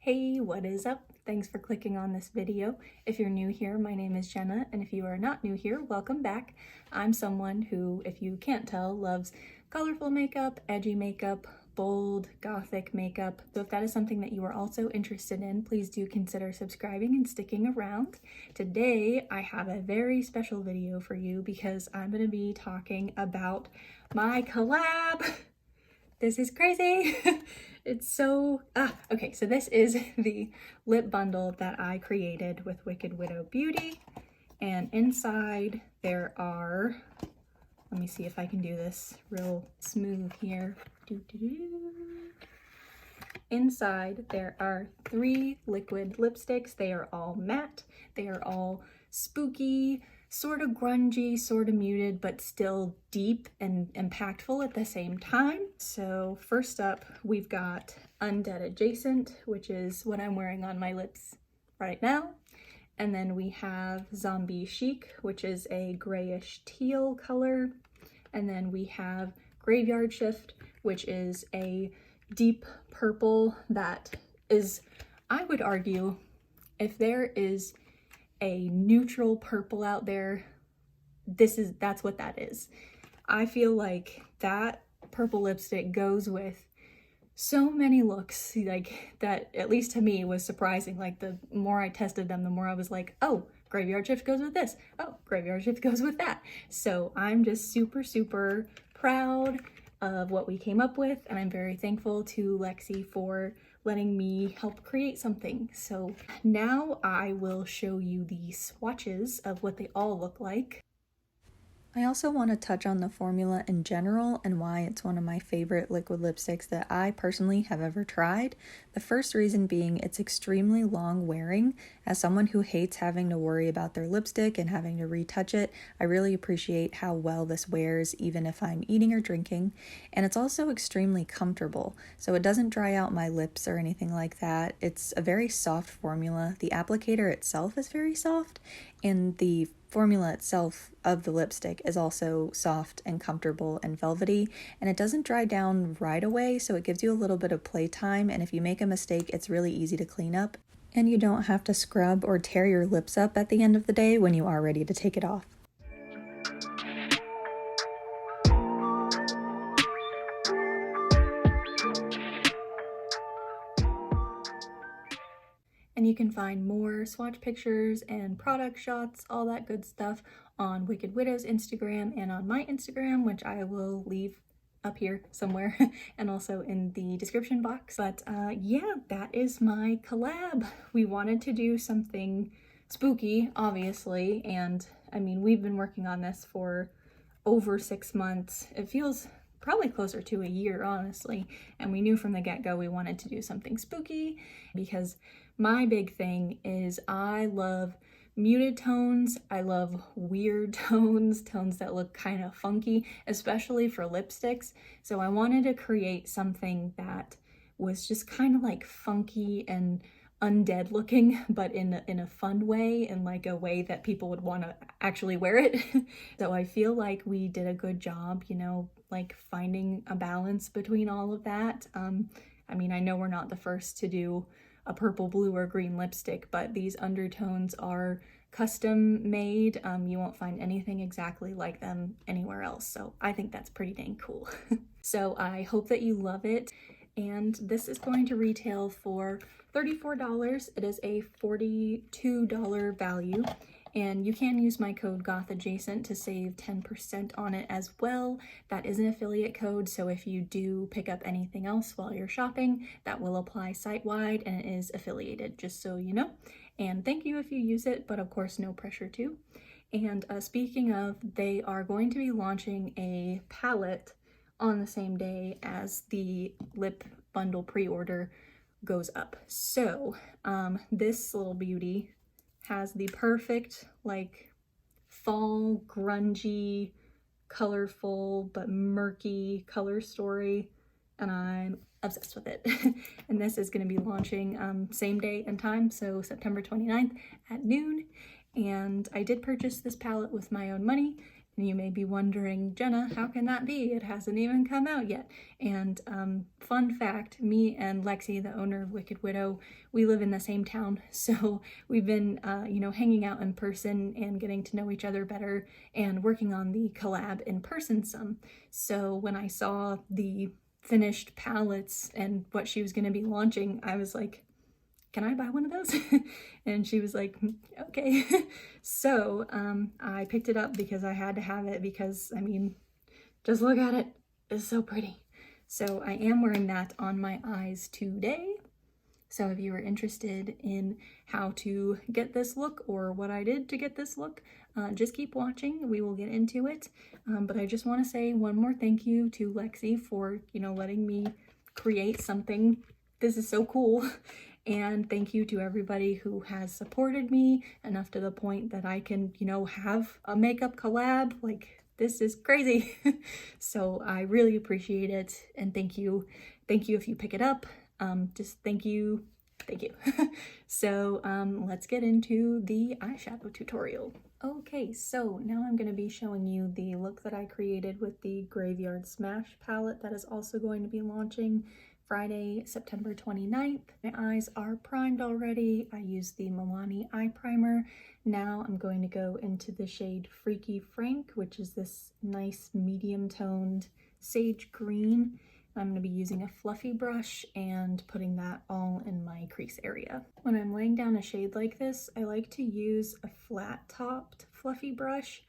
Hey, what is up? Thanks for clicking on this video. If you're new here, my name is Jenna, and if you are not new here, welcome back. I'm someone who, if you can't tell, loves colorful makeup, edgy makeup, bold, gothic makeup. So if that is something that you are also interested in, please do consider subscribing and sticking around. Today, I have a very special video for you because I'm going to be talking about my collab. This is crazy. It's so, okay, so this is the lip bundle that I created with Wicked Widow Beauty. And inside there are, let me see if I can do this real smooth here. Inside there are 3 liquid lipsticks. They are all matte. They are all spooky, sort of grungy, sort of muted, but still deep and impactful at the same time. So first up, we've got Undead Adjacent, which is what I'm wearing on my lips right now. And then we have Zombie Chic, which is a grayish teal color. And then we have Graveyard Shift, which is a deep purple that is, I would argue, if there is a neutral purple out there, that's what that is. I feel like that purple lipstick goes with so many looks, like that, at least to me, was surprising. Like the more I tested them, the more I was like, oh, Graveyard Shift goes with this. Oh, Graveyard Shift goes with that. So I'm just super, super proud of what we came up with, and I'm very thankful to Lexi for letting me help create something. So now I will show you the swatches of what they all look like. I also want to touch on the formula in general and why it's one of my favorite liquid lipsticks that I personally have ever tried. The first reason being it's extremely long wearing. As someone who hates having to worry about their lipstick and having to retouch it, I really appreciate how well this wears even if I'm eating or drinking. And it's also extremely comfortable, so it doesn't dry out my lips or anything like that. It's a very soft formula. The applicator itself is very soft, and the formula itself of the lipstick is also soft and comfortable and velvety, and it doesn't dry down right away, so it gives you a little bit of playtime, and if you make a mistake, it's really easy to clean up, and you don't have to scrub or tear your lips up at the end of the day when you are ready to take it off. And you can find more swatch pictures and product shots, all that good stuff, on Wicked Widow's Instagram and on my Instagram, which I will leave up here somewhere and also in the description box. But yeah, that is my collab. We wanted to do something spooky, obviously, and I mean, we've been working on this for over 6 months. It feels probably closer to a year, honestly, and we knew from the get-go we wanted to do something spooky because my big thing is I love muted tones, I love weird tones that look kind of funky, especially for lipsticks. So I wanted to create something that was just kind of like funky and undead looking, but in a fun way, in like a way that people would want to actually wear it. So I feel like we did a good job, you know, like finding a balance between all of that. I mean, I know we're not the first to do a purple, blue, or green lipstick, but these undertones are custom made. You won't find anything exactly like them anywhere else, so I think that's pretty dang cool. So I hope that you love it, and this is going to retail for $34. It is a $42 value, and you can use my code Goth Adjacent to save 10% on it as well. That is an affiliate code, so if you do pick up anything else while you're shopping, that will apply site-wide, and it is affiliated, just so you know. And thank you if you use it, but of course no pressure to. And speaking of, they are going to be launching a palette on the same day as the lip bundle pre-order goes up. So this little beauty has the perfect, like, fall, grungy, colorful, but murky color story, and I'm obsessed with it. And this is going to be launching same day and time, so September 29th at noon. And I did purchase this palette with my own money, And you may be wondering, Jenna, how can that be? It hasn't even come out yet. And fun fact, me and Lexi, the owner of Wicked Widow, we live in the same town. So we've been, hanging out in person and getting to know each other better and working on the collab in person some. So when I saw the finished palettes and what she was going to be launching, I was like, can I buy one of those? And she was like, okay. So I picked it up because I had to have it because, I mean, just look at it. It's so pretty. So I am wearing that on my eyes today. So if you are interested in how to get this look or what I did to get this look, just keep watching. We will get into it. But I just want to say one more thank you to Lexi for, letting me create something. This is so cool. And thank you to everybody who has supported me enough to the point that I can, have a makeup collab. Like, this is crazy. So I really appreciate it. And thank you. Thank you if you pick it up. Just thank you. Thank you. So let's get into the eyeshadow tutorial. Okay, so now I'm going to be showing you the look that I created with the Graveyard Smash palette that is also going to be launching Friday, September 29th. My eyes are primed already. I used the Milani eye primer. Now I'm going to go into the shade Freaky Frank, which is this nice medium toned sage green. I'm going to be using a fluffy brush and putting that all in my crease area. When I'm laying down a shade like this, I like to use a flat topped fluffy brush.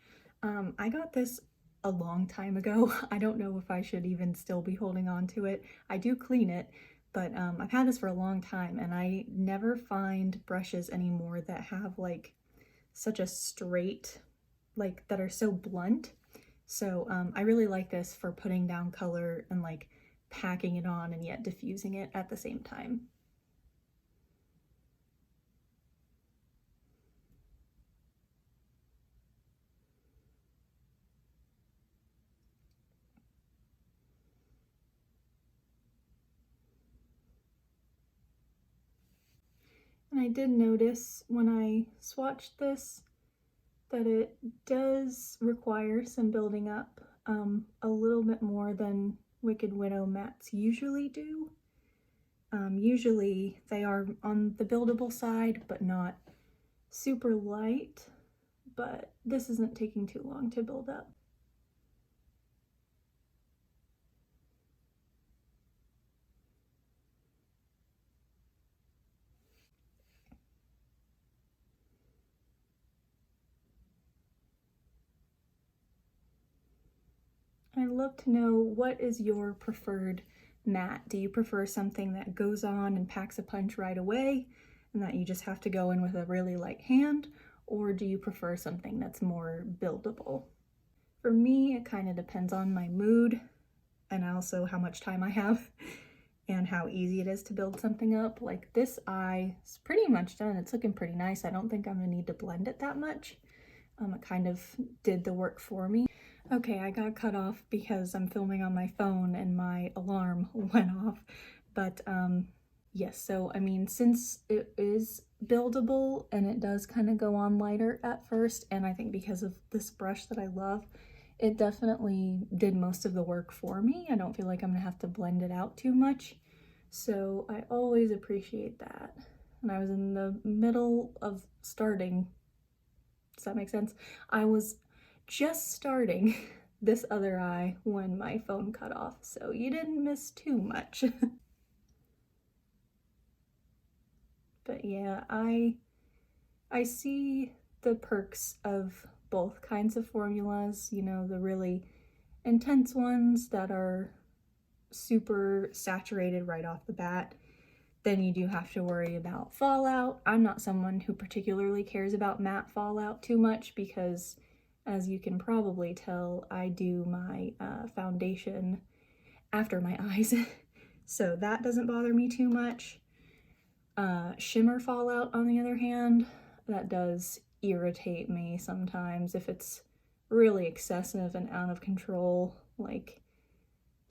I got this a long time ago. I don't know if I should even still be holding on to it. I do clean it, but I've had this for a long time and I never find brushes anymore that have like such a straight, like that are so blunt. So I really like this for putting down color and like packing it on and yet diffusing it at the same time. And I did notice when I swatched this that it does require some building up, a little bit more than Wicked Widow mattes usually do. Usually they are on the buildable side, but not super light, but this isn't taking too long to build up. I'd love to know, what is your preferred matte? Do you prefer something that goes on and packs a punch right away and that you just have to go in with a really light hand? Or do you prefer something that's more buildable? For me, it kind of depends on my mood and also how much time I have and how easy it is to build something up. Like this eye is pretty much done. It's looking pretty nice. I don't think I'm gonna need to blend it that much. It kind of did the work for me. Okay, I got cut off because I'm filming on my phone and my alarm went off. But yes, so I mean, since it is buildable and it does kind of go on lighter at first, and I think because of this brush that I love, it definitely did most of the work for me. I don't feel like I'm gonna have to blend it out too much. So I always appreciate that. And I was in the middle of starting. Does that make sense? I was just starting this other eye when my phone cut off, so you didn't miss too much. But yeah, I see the perks of both kinds of formulas, the really intense ones that are super saturated right off the bat. Then you do have to worry about fallout. I'm not someone who particularly cares about matte fallout too much because, as you can probably tell, I do my foundation after my eyes. So that doesn't bother me too much. Shimmer fallout, on the other hand, that does irritate me sometimes if it's really excessive and out of control. Like,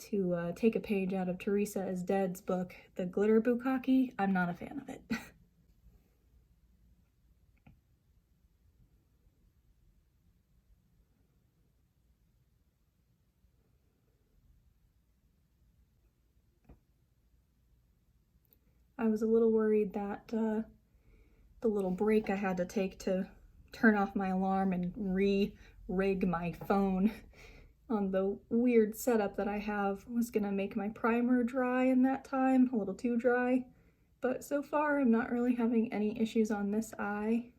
to take a page out of Teresa is Dead's book, The Glitter Bukkake, I'm not a fan of it. I was a little worried that the little break I had to take to turn off my alarm and re-rig my phone on the weird setup that I have was gonna make my primer dry in that time, a little too dry. But so far I'm not really having any issues on this eye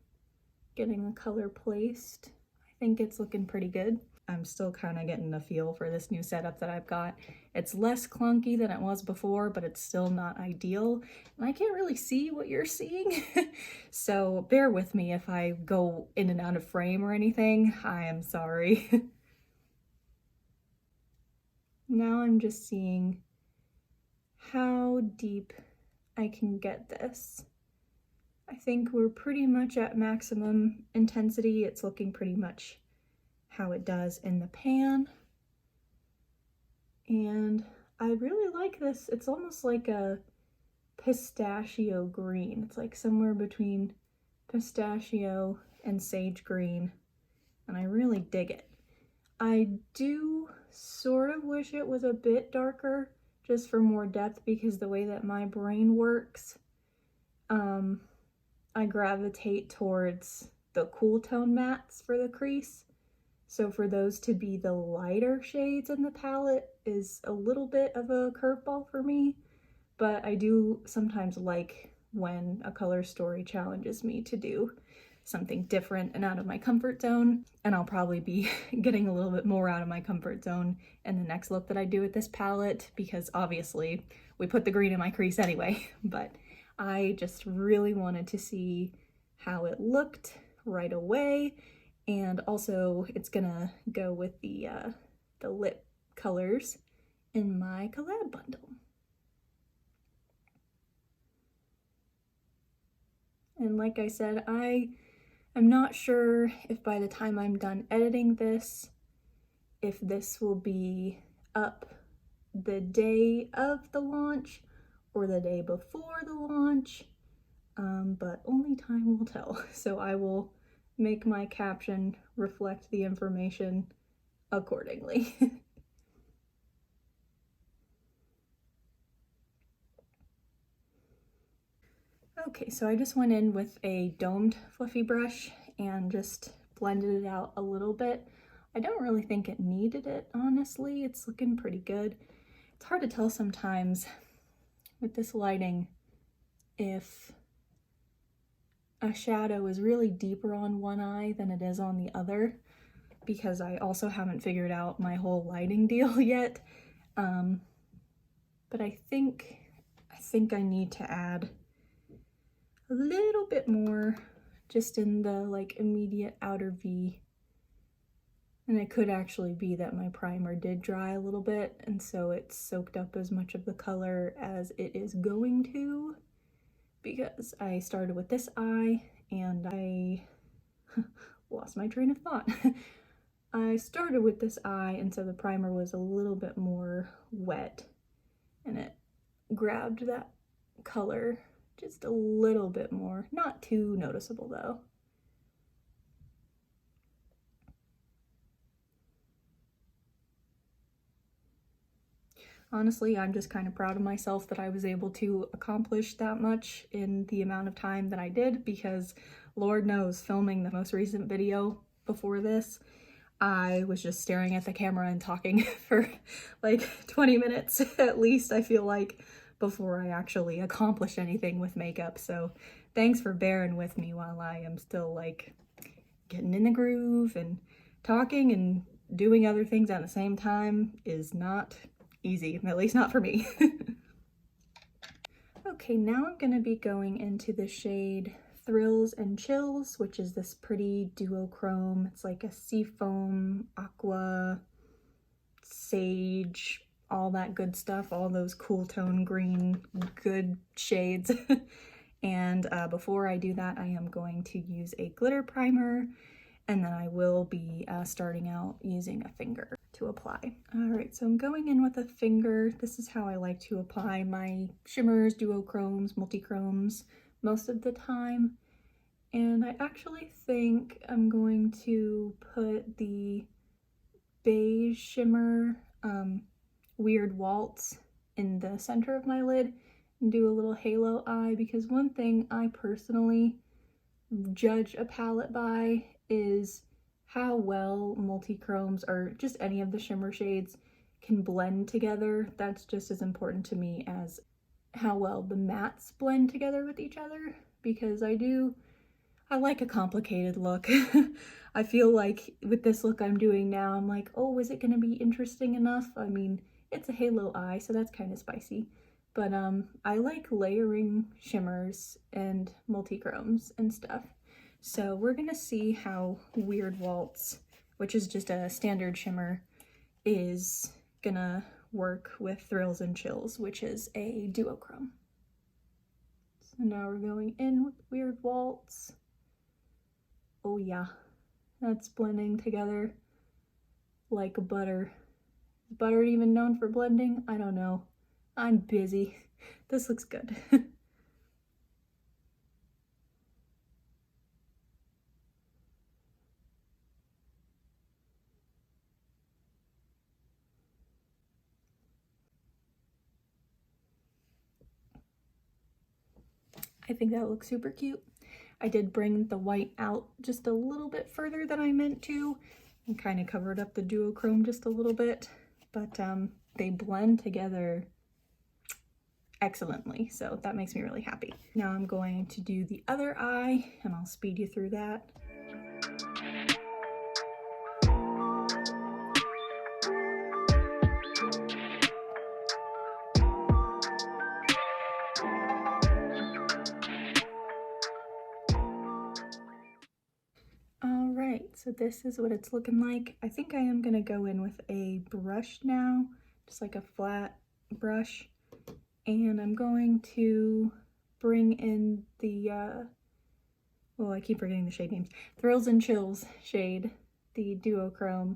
getting the color placed. I think it's looking pretty good. I'm still kind of getting a feel for this new setup that I've got. It's less clunky than it was before, but it's still not ideal. And I can't really see what you're seeing. So bear with me if I go in and out of frame or anything. I am sorry. Now I'm just seeing how deep I can get this. I think we're pretty much at maximum intensity. It's looking pretty much how it does in the pan. And I really like this. It's almost like a pistachio green. It's like somewhere between pistachio and sage green, and I really dig it. I do sort of wish it was a bit darker just for more depth, because the way that my brain works, I gravitate towards the cool tone mattes for the crease. So for those to be the lighter shades in the palette is a little bit of a curveball for me, but I do sometimes like when a color story challenges me to do something different and out of my comfort zone, and I'll probably be getting a little bit more out of my comfort zone in the next look that I do with this palette, because obviously we put the green in my crease anyway, but I just really wanted to see how it looked right away. And also it's gonna go with the lip colors in my collab bundle. And like I said, I'm not sure if by the time I'm done editing this, if this will be up the day of the launch or the day before the launch, but only time will tell. So I will make my caption reflect the information accordingly. Okay, so I just went in with a domed fluffy brush and just blended it out a little bit. I don't really think it needed it, honestly. It's looking pretty good. It's hard to tell sometimes with this lighting if a shadow is really deeper on one eye than it is on the other, because I also haven't figured out my whole lighting deal yet. But I think I need to add a little bit more just in the like immediate outer V. And it could actually be that my primer did dry a little bit, and so it soaked up as much of the color as it is going to, because I started with this eye and I lost my train of thought. I started with this eye, and so the primer was a little bit more wet and it grabbed that color just a little bit more. Not too noticeable though. Honestly, I'm just kind of proud of myself that I was able to accomplish that much in the amount of time that I did, because Lord knows, filming the most recent video before this, I was just staring at the camera and talking for like 20 minutes at least, I feel like, before I actually accomplished anything with makeup. So thanks for bearing with me while I am still like getting in the groove, and talking and doing other things at the same time is not easy, at least not for me. Okay, now I'm gonna be going into the shade Thrills and Chills, which is this pretty duochrome. It's like a seafoam, aqua, sage, all that good stuff, all those cool tone green good shades. And before I do that, I am going to use a glitter primer, and then I will be starting out using a finger to apply. All right, so I'm going in with a finger. This is how I like to apply my shimmers, duochromes, multichromes most of the time. And I actually think I'm going to put the beige shimmer Weird Waltz in the center of my lid, and do a little halo eye, because one thing I personally judge a palette by is how well multi-chromes or just any of the shimmer shades can blend together. That's just as important to me as how well the mattes blend together with each other, because I like a complicated look. I feel like with this look I'm doing now, I'm like, oh, is it gonna be interesting enough? I mean, it's a halo eye, so that's kind of spicy. But I like layering shimmers and multi-chromes and stuff. So we're gonna see how Weird Waltz, which is just a standard shimmer, is gonna work with Thrills and Chills, which is a duochrome. So now we're going in with Weird Waltz. Oh yeah, that's blending together like butter. Is butter even known for blending? I don't know. I'm busy. This looks good. I think that looks super cute. I did bring the white out just a little bit further than I meant to and kind of covered up the duochrome just a little bit, but they blend together excellently, so that makes me really happy. Now I'm going to do the other eye and I'll speed you through that. Alright, so this is what it's looking like. I think I am gonna go in with a brush now, just like a flat brush, and I'm going to bring in the, well, I keep forgetting the shade names, Thrills and Chills shade, the duochrome,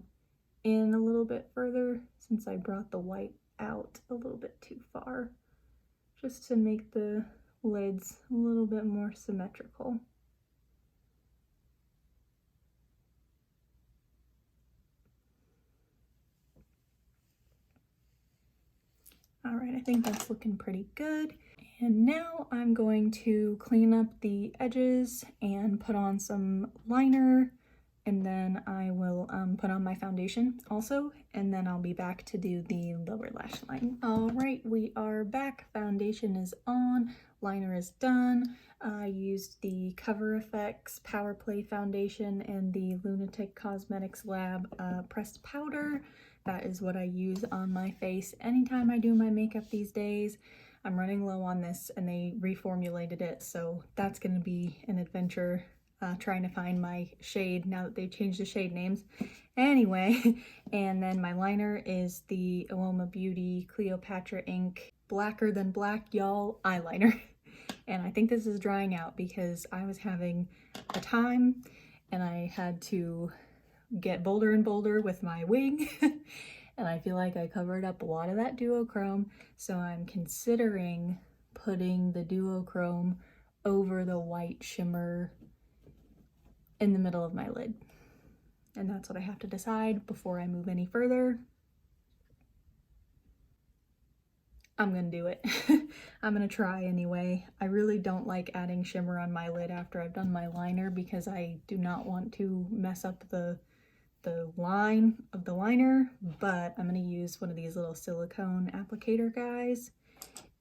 in a little bit further since I brought the white out a little bit too far, just to make the lids a little bit more symmetrical. All right, I think that's looking pretty good. And now I'm going to clean up the edges and put on some liner, and then I will put on my foundation also, and then I'll be back to do the lower lash line. All right, we are back. Foundation is on, liner is done. I used the Cover FX Power Play foundation and the Lunatic Cosmetics Lab pressed powder. That is what I use on my face anytime I do my makeup these days. I'm running low on this and they reformulated it, so that's going to be an adventure trying to find my shade now that they've changed the shade names. Anyway, and then my liner is the Uoma Beauty Cleopatra Ink Blacker Than Black Y'all eyeliner. And I think this is drying out because I was having a time and I had to get bolder and bolder with my wing. And I feel like I covered up a lot of that duochrome, so I'm considering putting the duochrome over the white shimmer in the middle of my lid. And that's what I have to decide before I move any further. I'm gonna do it. I'm gonna try anyway. I really don't like adding shimmer on my lid after I've done my liner because I do not want to mess up the line of the liner, but I'm going to use one of these little silicone applicator guys,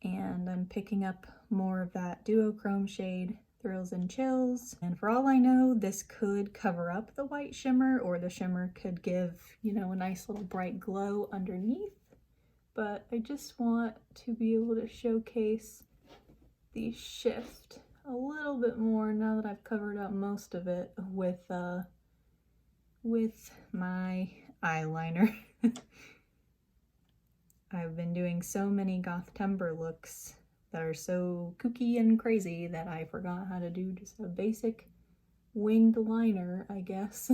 and I'm picking up more of that duochrome shade, Thrills and Chills, and for all I know this could cover up the white shimmer, or the shimmer could give, you know, a nice little bright glow underneath, but I just want to be able to showcase the shift a little bit more now that I've covered up most of it with my eyeliner. I've been doing so many Goth Timber looks that are so kooky and crazy that I forgot how to do just a basic winged liner, I guess.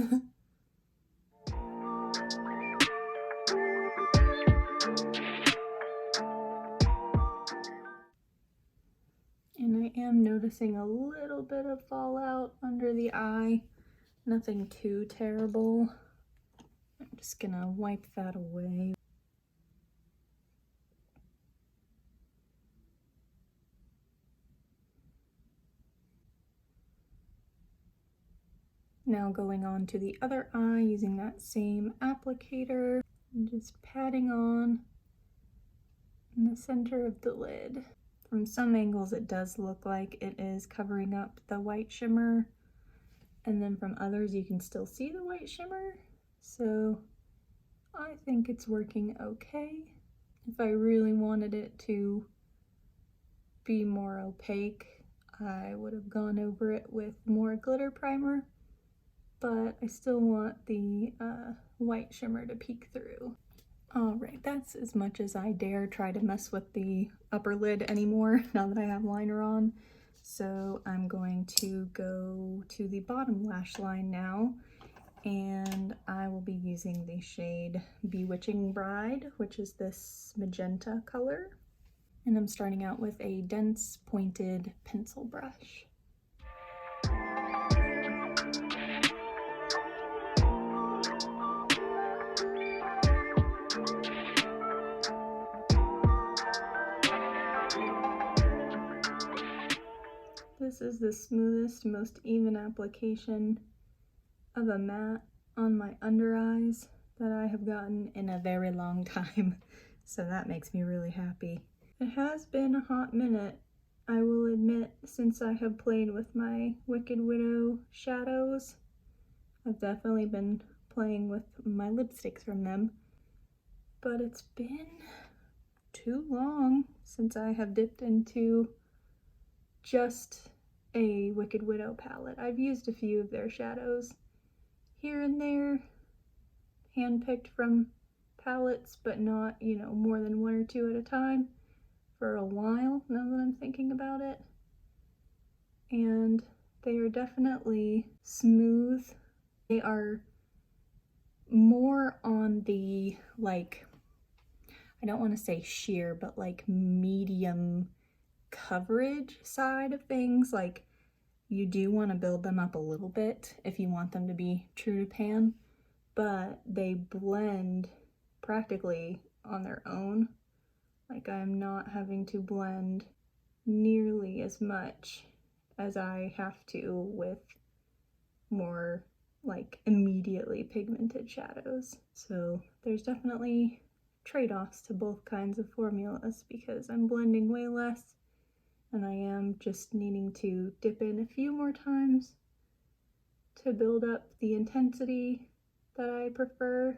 And I am noticing a little bit of fallout under the eye. Nothing too terrible. I'm just gonna wipe that away. Now going on to the other eye using that same applicator and just patting on in the center of the lid. From some angles it does look like it is covering up the white shimmer, and then from others you can still see the white shimmer, so I think it's working okay. If I really wanted it to be more opaque, I would have gone over it with more glitter primer, but I still want the white shimmer to peek through. Alright, that's as much as I dare try to mess with the upper lid anymore now that I have liner on. So I'm going to go to the bottom lash line now, and I will be using the shade Bewitching Bride, which is this magenta color. And I'm starting out with a dense pointed pencil brush. This is the smoothest, most even application of a matte on my under eyes that I have gotten in a very long time, so that makes me really happy. It has been a hot minute, I will admit, since I have played with my Wicked Widow shadows. I've definitely been playing with my lipsticks from them, but it's been too long since I have dipped into just a Wicked Widow palette. I've used a few of their shadows here and there, handpicked from palettes, but not, you know, more than one or two at a time for a while, now that I'm thinking about it. And they are definitely smooth. They are more on the, like, I don't want to say sheer, but like medium coverage side of things. Like, you do want to build them up a little bit if you want them to be true to pan, but they blend practically on their own. Like, I'm not having to blend nearly as much as I have to with more like immediately pigmented shadows. So there's definitely trade-offs to both kinds of formulas because I'm blending way less and I am just needing to dip in a few more times to build up the intensity that I prefer,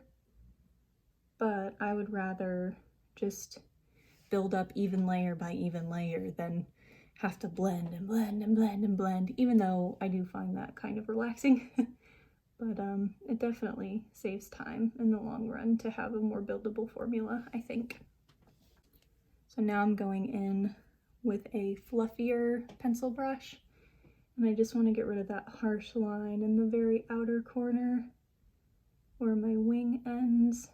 but I would rather just build up even layer by even layer than have to blend and blend and blend and blend, even though I do find that kind of relaxing. But it definitely saves time in the long run to have a more buildable formula, I think. So now I'm going in with a fluffier pencil brush, and I just want to get rid of that harsh line in the very outer corner where my wing ends.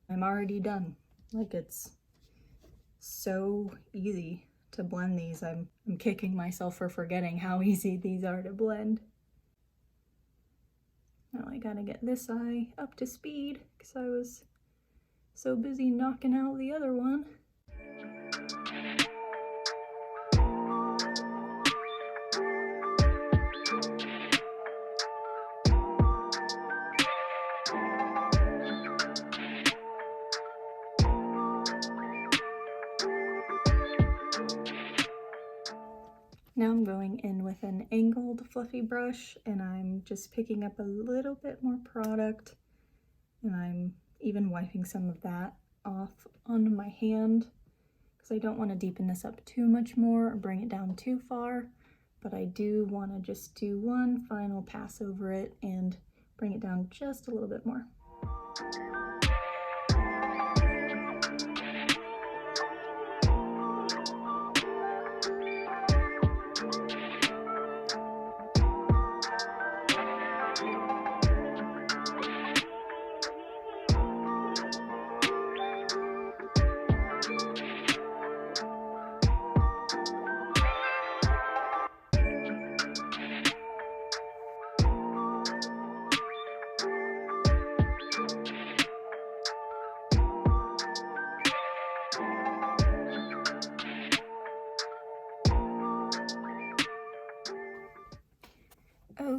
I'm already done. Like, it's so easy to blend these. I'm kicking myself for forgetting how easy these are to blend. Now I gotta get this eye up to speed because I was so busy knocking out the other one. Now I'm going in with an angled fluffy brush, and I'm just picking up a little bit more product, and I'm even wiping some of that off onto my hand because I don't want to deepen this up too much more or bring it down too far, but I do want to just do one final pass over it and bring it down just a little bit more.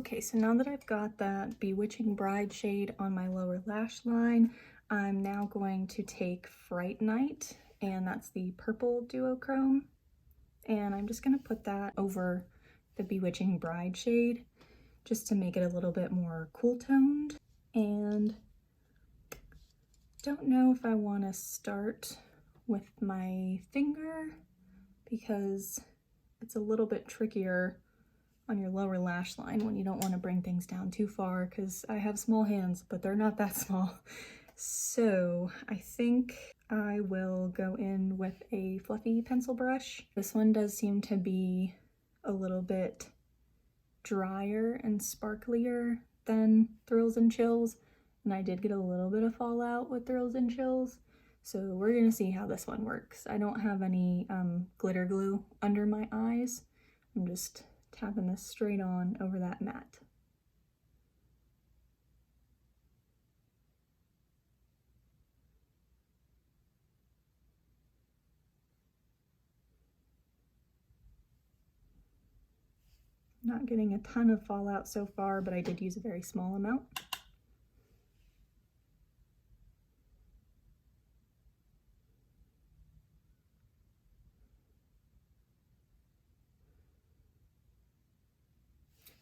Okay, so now that I've got that Bewitching Bride shade on my lower lash line, I'm now going to take Fright Night, and that's the purple duochrome, and I'm just gonna put that over the Bewitching Bride shade just to make it a little bit more cool toned. And don't know if I want to start with my finger because it's a little bit trickier on your lower lash line when you don't want to bring things down too far, because I have small hands, but they're not that small. So I think I will go in with a fluffy pencil brush. This one does seem to be a little bit drier and sparklier than Thrills and Chills, and I did get a little bit of fallout with Thrills and Chills, so we're gonna see how this one works. I don't have any glitter glue under my eyes. I'm just tapping this straight on over that matte. Not getting a ton of fallout so far, but I did use a very small amount.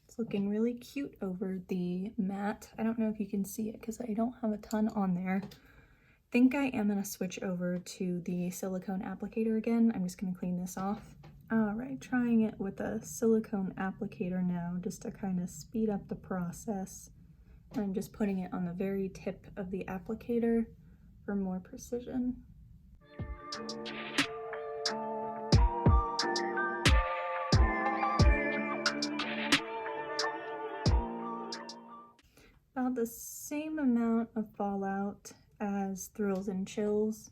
It's looking really cute over the matte. I don't know if you can see it because I don't have a ton on there. I think I am going to switch over to the silicone applicator again. I'm just going to clean this off. Alright, trying it with a silicone applicator now just to kind of speed up the process. I'm just putting it on the very tip of the applicator for more precision. About the same amount of fallout as Thrills and Chills,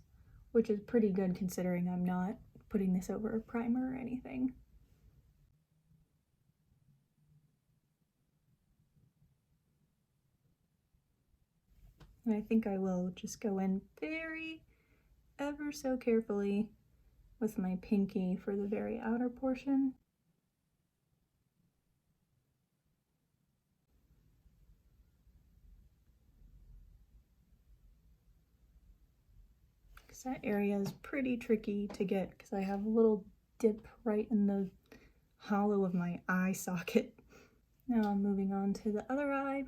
which is pretty good considering I'm not putting this over a primer or anything. And I think I will just go in ever so carefully with my pinky for the very outer portion. Because that area is pretty tricky to get because I have a little dip right in the hollow of my eye socket. Now I'm moving on to the other eye.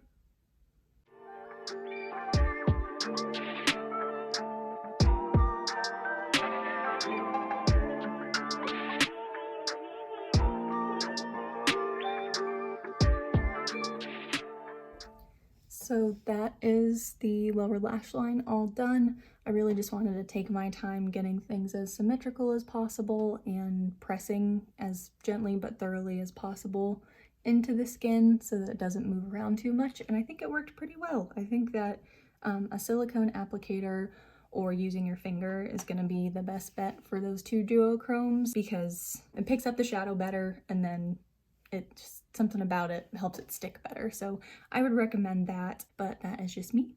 So that is the lower lash line all done. I really just wanted to take my time getting things as symmetrical as possible and pressing as gently but thoroughly as possible into the skin so that it doesn't move around too much, and I think it worked pretty well. I think that a silicone applicator or using your finger is going to be the best bet for those two duochromes because it picks up the shadow better, and then it just something about it helps it stick better. So I would recommend that, but that is just me.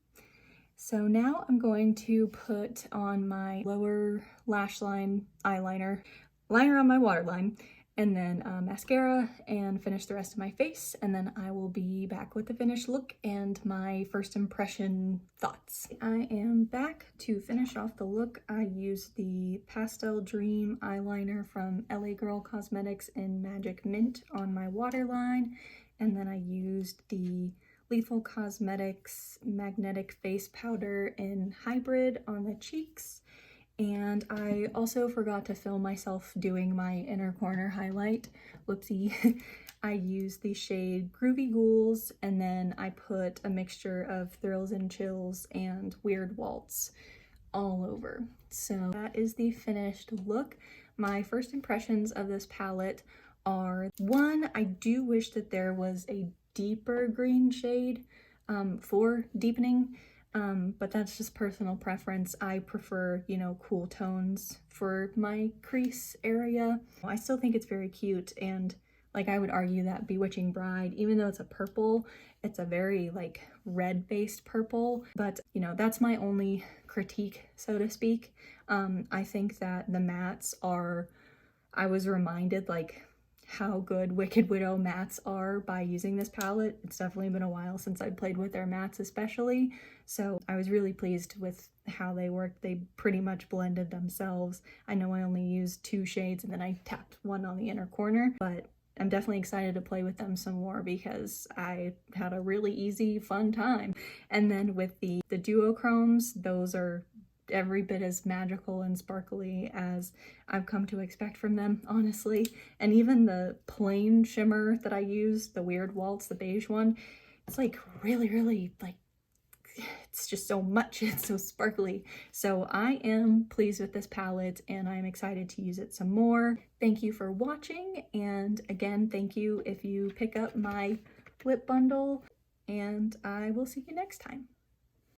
So now I'm going to put on my lower lash line eyeliner, liner on my waterline, and then mascara, and finish the rest of my face, and then I will be back with the finished look and my first impression thoughts. I am back to finish off the look. I used the Pastel Dream eyeliner from LA Girl Cosmetics in Magic Mint on my waterline, and then I used the Lethal Cosmetics Magnetic Face Powder in Hybrid on the cheeks. And I also forgot to film myself doing my inner corner highlight. Whoopsie. I used the shade Groovy Ghouls, and then I put a mixture of Thrills and Chills and Weird Waltz all over. So that is the finished look. My first impressions of this palette are, one, I do wish that there was a deeper green shade for deepening. But that's just personal preference. I prefer, you know, cool tones for my crease area. I still think it's very cute, and like I would argue that Bewitching Bride, even though it's a purple, it's a very like red-based purple, but you know, that's my only critique, so to speak. I think that the mattes are, I was reminded like how good Wicked Widow mattes are by using this palette. It's definitely been a while since I played with their mattes especially, so I was really pleased with how they worked. They pretty much blended themselves. I know I only used 2 shades and then I tapped one on the inner corner, but I'm definitely excited to play with them some more because I had a really easy, fun time. And then with the duochromes, those are every bit as magical and sparkly as I've come to expect from them, honestly. And even the plain shimmer that I used, the Weird Waltz, the beige one, it's like really like, it's just so much, it's so sparkly. So I am pleased with this palette and I'm excited to use it some more. Thank you for watching, and again, thank you if you pick up my lip bundle, and I will see you next time.